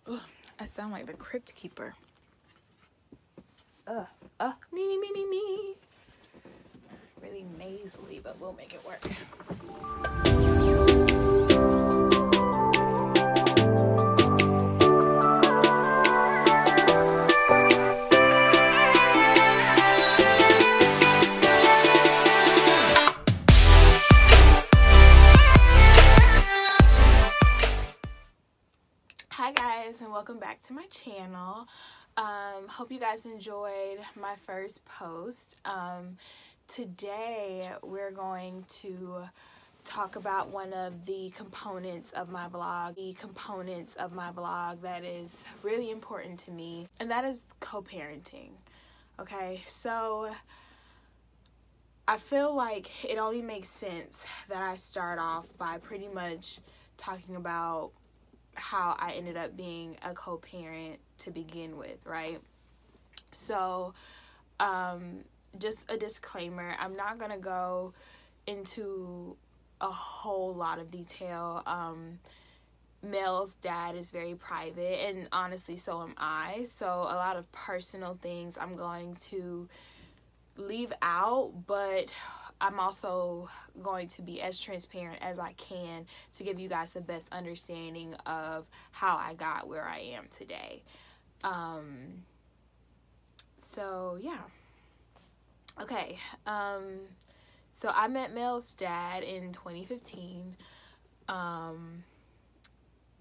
Ugh, I sound like the crypt keeper. Me. Really nasally, but we'll make it work. Hi guys, and welcome back to my channel. Hope you guys enjoyed my first post. Today we're going to talk about one of the components of my blog, that is really important to me, and that is co-parenting. Okay, so I feel like it only makes sense that I start off by pretty much talking about how I ended up being a co-parent to begin with, right? So, just a disclaimer, I'm not gonna go into a whole lot of detail. Mel's dad is very private, and honestly, so am I. So a lot of personal things I'm going to leave out, but I'm also going to be as transparent as I can to give you guys the best understanding of how I got where I am today. So yeah. Okay. So I met Mel's dad in 2015.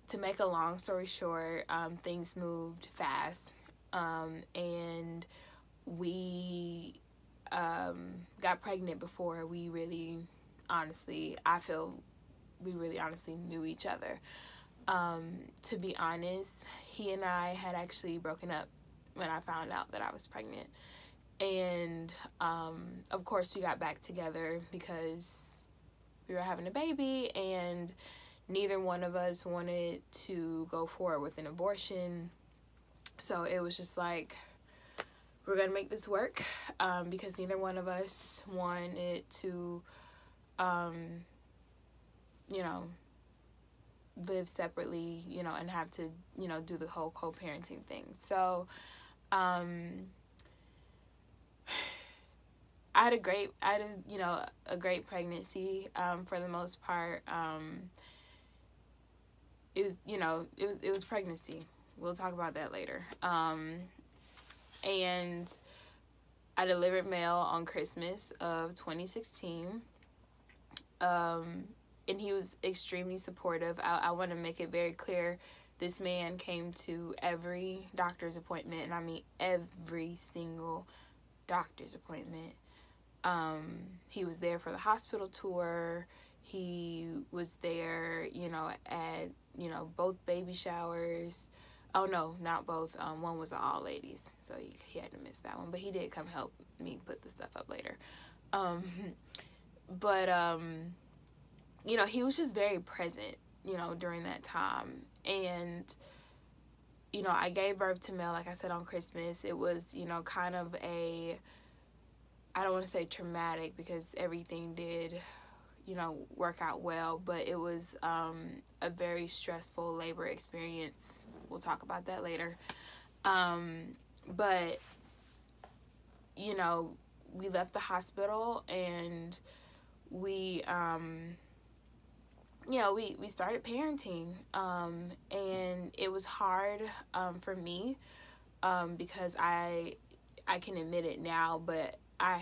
To make a long story short, things moved fast, and we got pregnant before we really honestly knew each other. To be honest, he and I had actually broken up when I found out that I was pregnant, and of course we got back together because we were having a baby, and neither one of us wanted to go forward with an abortion. So it was just like, we're gonna make this work, because neither one of us wanted to live separately, and have to do the whole co-parenting thing. So I had a great pregnancy. For the most part, it was pregnancy. We'll talk about that later. And I delivered Mel on Christmas of 2016. And he was extremely supportive. I want to make it very clear, this man came to every doctor's appointment, and I mean every single doctor's appointment. He was there for the hospital tour. He was there, at, both baby showers. Oh, no, not both. One was all ladies, so he had to miss that one. But he did come help me put the stuff up later. He was just very present, during that time. And, I gave birth to Mel, like I said, on Christmas. It was, kind of I don't want to say traumatic, because everything did, work out well. But it was a very stressful labor experience. We'll talk about that later. But, we left the hospital, and we started parenting. And it was hard for me, because I can admit it now, but I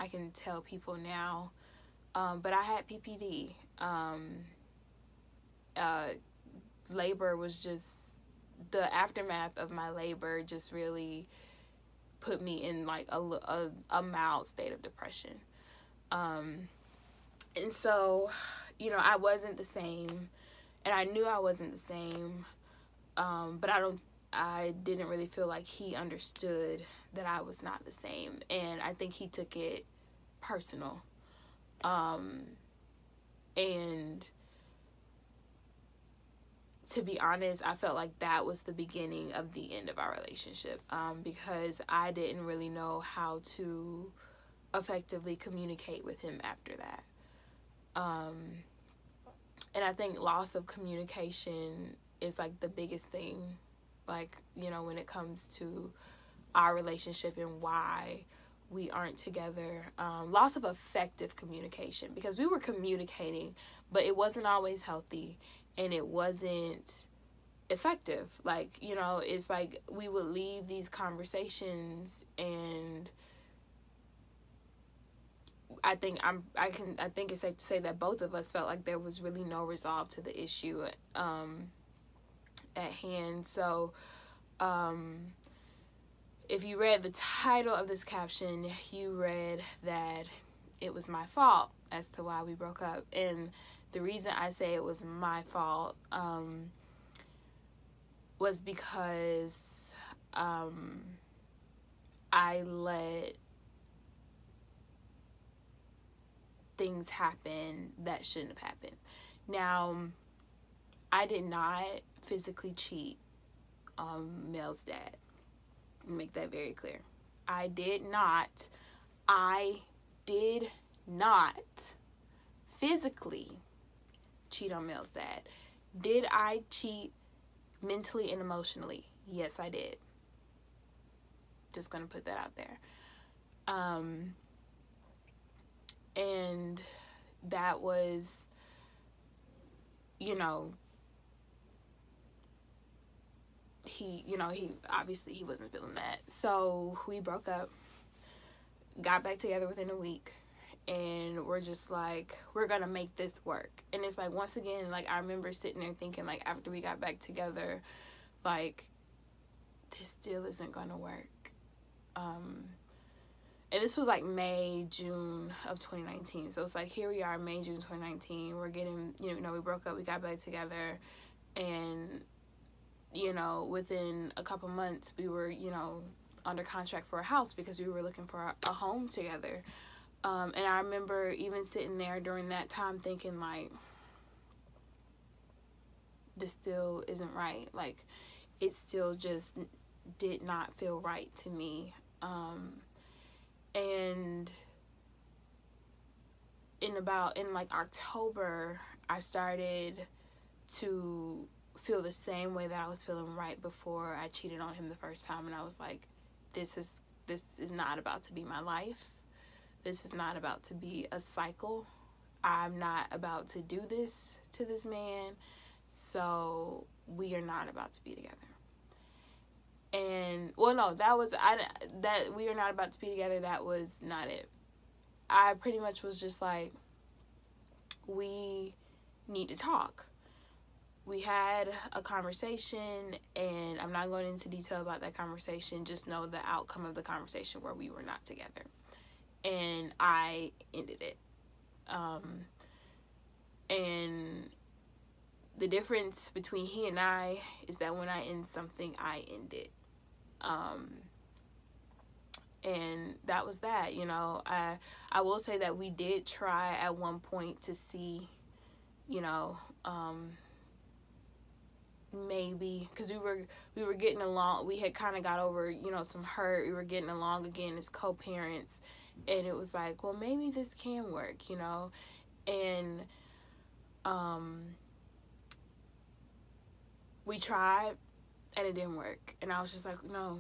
can tell people now, but I had PPD. Labor was just, the aftermath of my labor just really put me in like a mild state of depression. And so, I wasn't the same, and I knew I wasn't the same, but I didn't really feel like he understood that I was not the same, and I think he took it personal. And to be honest, I felt like that was the beginning of the end of our relationship, because I didn't really know how to effectively communicate with him after that. And I think loss of communication is like the biggest thing, like, you know, when it comes to our relationship and why we aren't together. Loss of effective communication, because we were communicating, but it wasn't always healthy and it wasn't effective. Like, you know, it's like we would leave these conversations, and I think it's safe to say that both of us felt like there was really no resolve to the issue at hand. So if you read the title of this caption, you read that it was my fault as to why we broke up. And the reason I say it was my fault was because I let things happen that shouldn't have happened. Now, I did not physically cheat on Mels Dad. Make that very clear. I did not physically cheat on Mels Dad. Did I cheat mentally and emotionally? Yes, I did. Just gonna put that out there. And that was, you know, he obviously he wasn't feeling that. So we broke up, got back together within a week, and we're just like, we're gonna make this work. And it's like, once again, like, I remember sitting there thinking, like, after we got back together, like, this still isn't gonna work. And this was like May, June of 2019. So it's like, here we are, May, June 2019. We're getting, you know, we broke up, we got back together, and, you know, within a couple months, we were, you know, under contract for a house because we were looking for a home together. And I remember even sitting there during that time thinking, like, this still isn't right. Like, it still just did not feel right to me. And in like October, I started to feel the same way that I was feeling right before I cheated on him the first time. And I was like, this is not about to be my life. This is not about to be a cycle. I'm not about to do this to this man. So we are not about to be together. And, well, no, that we are not about to be together, that was not it. I pretty much was just like, we need to talk. We had a conversation, and I'm not going into detail about that conversation. Just know the outcome of the conversation where we were not together. And I ended it. And the difference between he and I is that when I end something, I end it. And that was that, you know. I will say that we did try at one point to see, you know, maybe, because we were getting along. We had kind of got over, you know, some hurt. We were getting along again as co-parents, and it was like, well, maybe this can work, you know. And we tried, and it didn't work. And I was just like, no,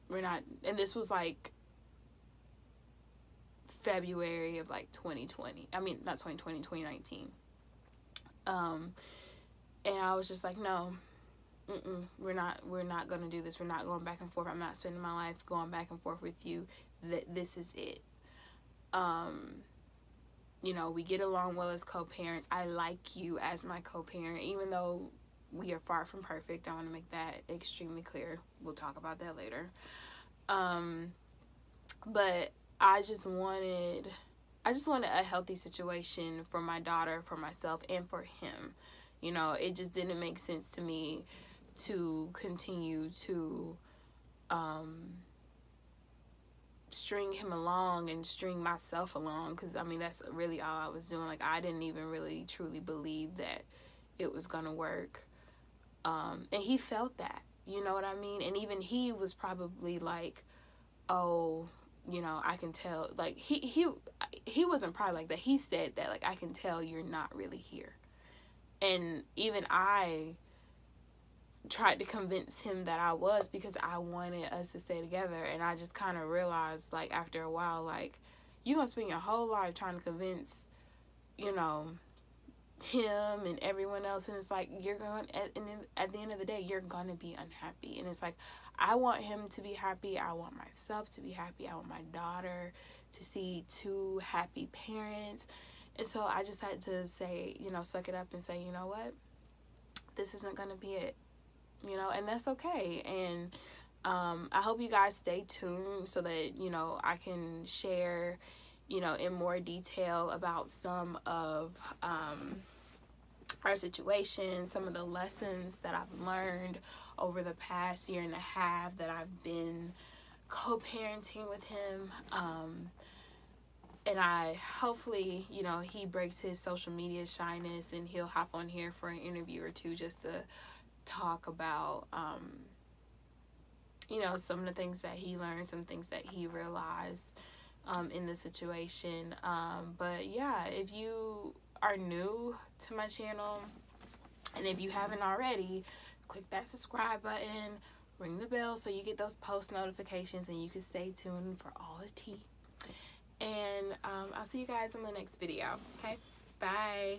we're not. And this was like February of like 2020. I mean, not 2020, 2019. And I was just like, no, we're not going to do this. We're not going back and forth. I'm not spending my life going back and forth with you. This is it. You know, we get along well as co-parents. I like you as my co-parent, even though we are far from perfect. I want to make that extremely clear. We'll talk about that later. But I just wanted a healthy situation for my daughter, for myself, and for him. You know, it just didn't make sense to me to continue to string him along and string myself along, because I mean, that's really all I was doing. Like, I didn't even really truly believe that it was gonna work. And he felt that, you know what I mean? And even he was probably like, oh, you know, I can tell. Like, he wasn't probably like that. He said that, like, I can tell you're not really here. And even I tried to convince him that I was, because I wanted us to stay together. And I just kind of realized, like, after a while, like, you're going to spend your whole life trying to convince, you know, him and everyone else, and it's like, you're going, at the end of the day, you're going to be unhappy. And it's like, I want him to be happy. I want myself to be happy. I want my daughter to see two happy parents. And so I just had to say, you know, suck it up and say, you know what, this isn't going to be it, you know, and that's okay. And I hope you guys stay tuned so that, you know, I can share, you know, in more detail about some of our situation, some of the lessons that I've learned over the past year and a half that I've been co-parenting with him. And I hopefully, you know, he breaks his social media shyness and he'll hop on here for an interview or two just to talk about, you know, some of the things that he learned, some things that he realized in the situation. But yeah, if you are new to my channel, and if you haven't already, click that subscribe button, ring the bell so you get those post notifications and you can stay tuned for all the tea. And I'll see you guys in the next video. Okay, bye.